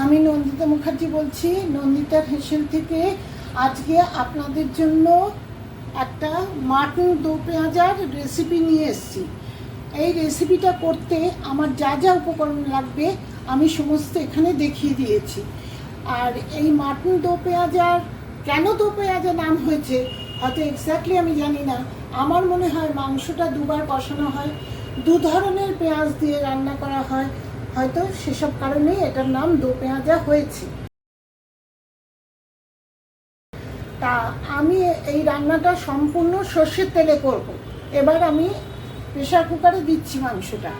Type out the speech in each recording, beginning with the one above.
আমি নন্দিতা মুখার্জি বলছি, নন্দিতার হেসেল থেকে। আজকে আপনাদের জন্য একটা মাটন দো পেঁয়াজার রেসিপি নিয়ে এসেছি। এই রেসিপিটা করতে আমার যা যা উপকরণ লাগবে আমি সমস্ত এখানে দেখিয়ে দিয়েছি। আর এই মাটন দো পেঁয়াজার কেন দো পেঁয়াজা নাম হয়েছে হয়তো এক্স্যাক্টলি আমি জানি না। আমার মনে হয় মাংসটা দুবার কষানো হয়, দু ধরনের পেঁয়াজ দিয়ে রান্না করা হয়, হয়তো সেসব কারণেই এটার নাম দো পেঁয়াজা হয়েছে। তা আমি এই রান্নাটা সম্পূর্ণ সর্ষের তেলে করব। এবার আমি প্রেশার কুকারে দিচ্ছি মাংসটা।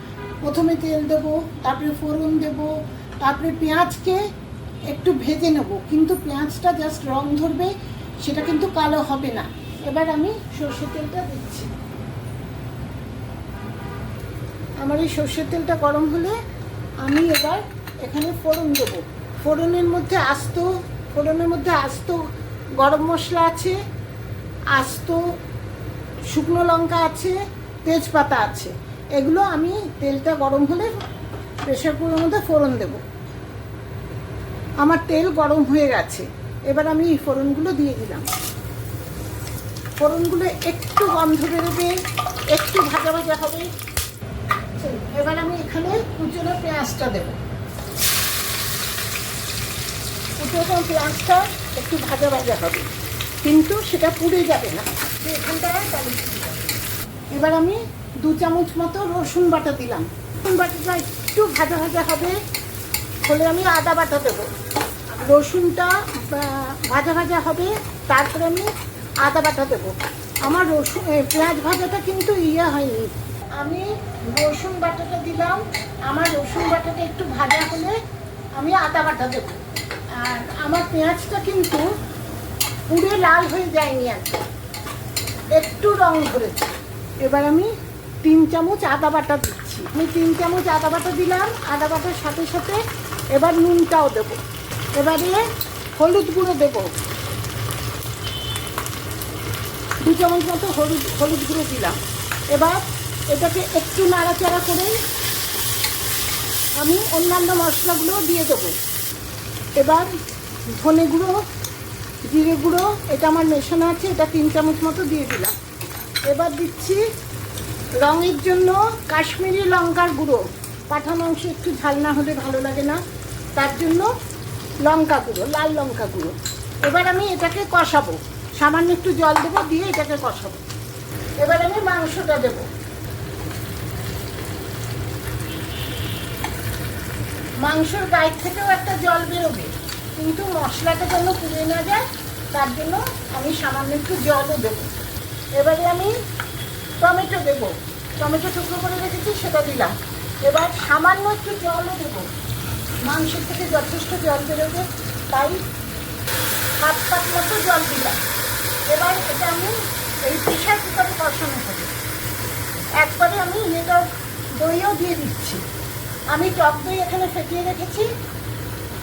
প্রথমে তেল দেবো, তারপরে ফোড়ন দেবো, তারপরে পেঁয়াজকে একটু ভেজে নেব, কিন্তু পেঁয়াজটা জাস্ট রং ধরবে, সেটা কিন্তু কালো হবে না। এবার আমি সর্ষের তেলটা দিচ্ছি। আমার এই সর্ষের তেলটা গরম হলে আমি এবার এখানে ফোড়ন দেবো। ফোড়নের মধ্যে আস্ত গরম মশলা আছে, আস্ত শুকনো লঙ্কা আছে, তেজপাতা আছে। এগুলো আমি তেলটা গরম হলে প্রেসার কুকারের মধ্যে ফোড়ন দেব। আমার তেল গরম হয়ে গেছে, এবার আমি এই ফোড়নগুলো দিয়ে দিলাম। ফোড়নগুলো একটু গন্ধ বেরোবে, একটু ভাজা ভাজা হবে। এবার আমি এখানে কুচনো পেঁয়াজটা দেবো। কুচনো পেঁয়াজটা একটু ভাজা ভাজা হবে, কিন্তু সেটা পুড়ে যাবে না, এখানটায়। এবার আমি 2 চামচ মতো রসুন বাটা দিলাম। রসুন বাটাটা একটু ভাজা ভাজা হবে হলে আমি আদা বাটা দেবো। রসুনটা ভাজা ভাজা হবে, তারপরে আমি আদা বাটা দেবো। আমার পেঁয়াজ ভাজাটা কিন্তু হয়নি। আমি রসুন বাটাটা দিলাম। আমার রসুন বাটাটা একটু ভাজা হলে আমি আদা বাটা দেবো। আর আমার পেঁয়াজটা কিন্তু পুরো লাল হয়ে যায়নি, একটু রং ধরেছে। এবার আমি 3 চামচ আদা বাটা দিচ্ছি। আমি 3 চামচ আদা বাটা দিলাম। আদা বাটার সাথে সাথে এবার নুনটাও দেবো। এবারে হলুদ গুঁড়ো দেবো, 2 চামচ মতো হলুদ গুঁড়ো দিলাম। এবার এটাকে একটু নাড়াচাড়া করে আমি অন্যান্য মশলাগুলো দিয়ে দেবো। এবার ধনে গুঁড়ো, জিরে গুঁড়ো, এটা আমার মেশানো আছে, এটা 3 চামচ মতো দিয়ে দিলাম। এবার দিচ্ছি রঙের জন্য কাশ্মীরি লঙ্কার গুঁড়ো। পাঠা মাংস একটু ঝাল না হলে ভালো লাগে না, তার জন্য লঙ্কা গুঁড়ো, লাল লঙ্কা গুঁড়ো। এবার আমি এটাকে কষাবো, সামান্য একটু জল দেবো, দিয়ে এটাকে কষাবো। এবার আমি মাংসটা দেবো। মাংসর গায়ের থেকেও একটা জল বেরোবে, কিন্তু মশলাটা যেন পুড়ে না যায়, তার জন্য আমি সামান্য একটু জলও দেবো। এবারে আমি টমেটো দেবো, টমেটো টুকরো করে রেখেছি, সেটা দিলাম। এবার সামান্য একটু জলও দেবো, মাংসের থেকে যথেষ্ট জল বেরোবে, তাই 7 কাপ মতো জল দিলাম। এবার এটা আমি এই প্রেসার কুকারে কষানো হবে। একবারে আমি দইও দিয়ে দিচ্ছি। আমি টক দই এখানে ফেটিয়ে রেখেছি,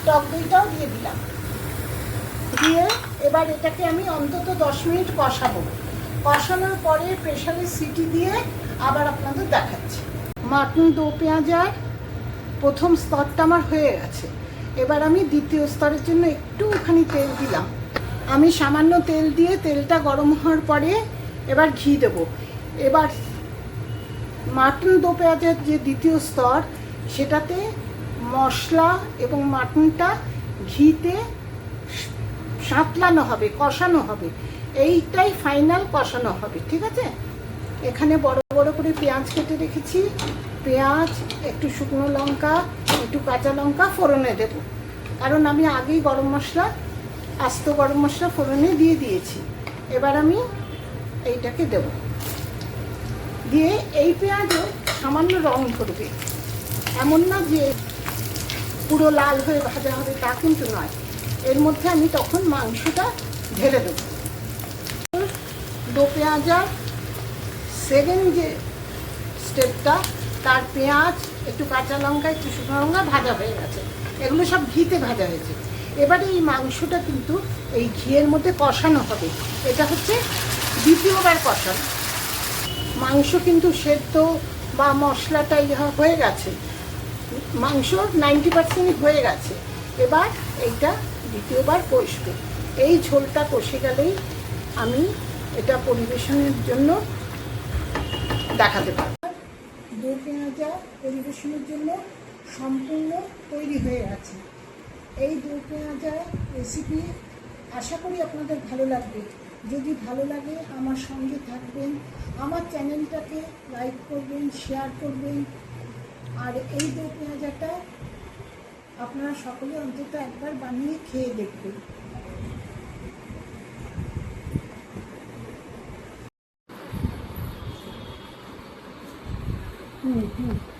টক দইটাও দিয়ে দিলাম। দিয়ে এবার এটাকে আমি অন্তত 10 মিনিট কষাবো। কষানোর পরে প্রেসারে সিটি দিয়ে আবার আপনাদের দেখাচ্ছি। মাটন দো পেঁয়াজার প্রথম স্তরটা আমার হয়ে গেছে। এবার আমি দ্বিতীয় স্তরের জন্য একটুখানি তেল দিলাম। আমি সামান্য তেল দিয়ে তেলটা গরম হওয়ার পরে এবার ঘি দেবো। এবার মাটন দো পেঁয়াজের যে দ্বিতীয় স্তর, সেটাতে মশলা এবং মাটনটা ঘিতে সাঁতলানো হবে, কষানো হবে। এইটাই ফাইনাল কষানো হবে, ঠিক আছে? এখানে বড় বড় করে পেঁয়াজ কেটে রেখেছি। পেঁয়াজ, একটু শুকনো লঙ্কা, একটু কাঁচা লঙ্কা ফোড়নে দেবো, কারণ আমি আগেই আস্ত গরম মশলা ফোড়নে দিয়ে দিয়েছি। এবার আমি এইটাকে দেব, দিয়ে এই পেঁয়াজও সামান্য রং ধরবে। এমন না যে পুরো লাল হয়ে ভাজা হবে, তা কিন্তু নয়। এর মধ্যে আমি তখন মাংসটা ঢেলে দেবো। দো পেঁয়াজার সেকেন্ড যে স্টেপটা, তার পেঁয়াজ, একটু কাঁচা লঙ্কা, একটু শুকনো লঙ্কা ভাজা হয়ে গেছে, এগুলো সব ঘিতে ভাজা হয়েছে। এবারে এই মাংসটা কিন্তু এই ঘিয়ের মধ্যে কষানো হবে। এটা হচ্ছে দ্বিতীয়বার কষানো। মাংস কিন্তু সেদ্ধ বা মশলাটা হয়ে গেছে, মাংস 90% হয়ে গেছে। এবার এইটা দ্বিতীয়বার কষবে। এই ঝোলটা কষে গেলেই আমি এটা পরিবেশনের জন্য দেখাতে পারব। দই পেঁয়াজা পরিবেশনের জন্য সম্পূর্ণ তৈরি হয়ে আছে। এই দই পেঁয়াজা রেসিপি আশা করি আপনাদের ভালো লাগবে। যদি ভালো লাগে আমার সঙ্গে থাকবেন, আমার চ্যানেলটাকে লাইক করবেন, শেয়ার করবেন। আর এই দই পেঁয়াজাটা আপনারা সকলে অন্তত একবার বানিয়ে খেয়ে দেখবেন। হুম হুম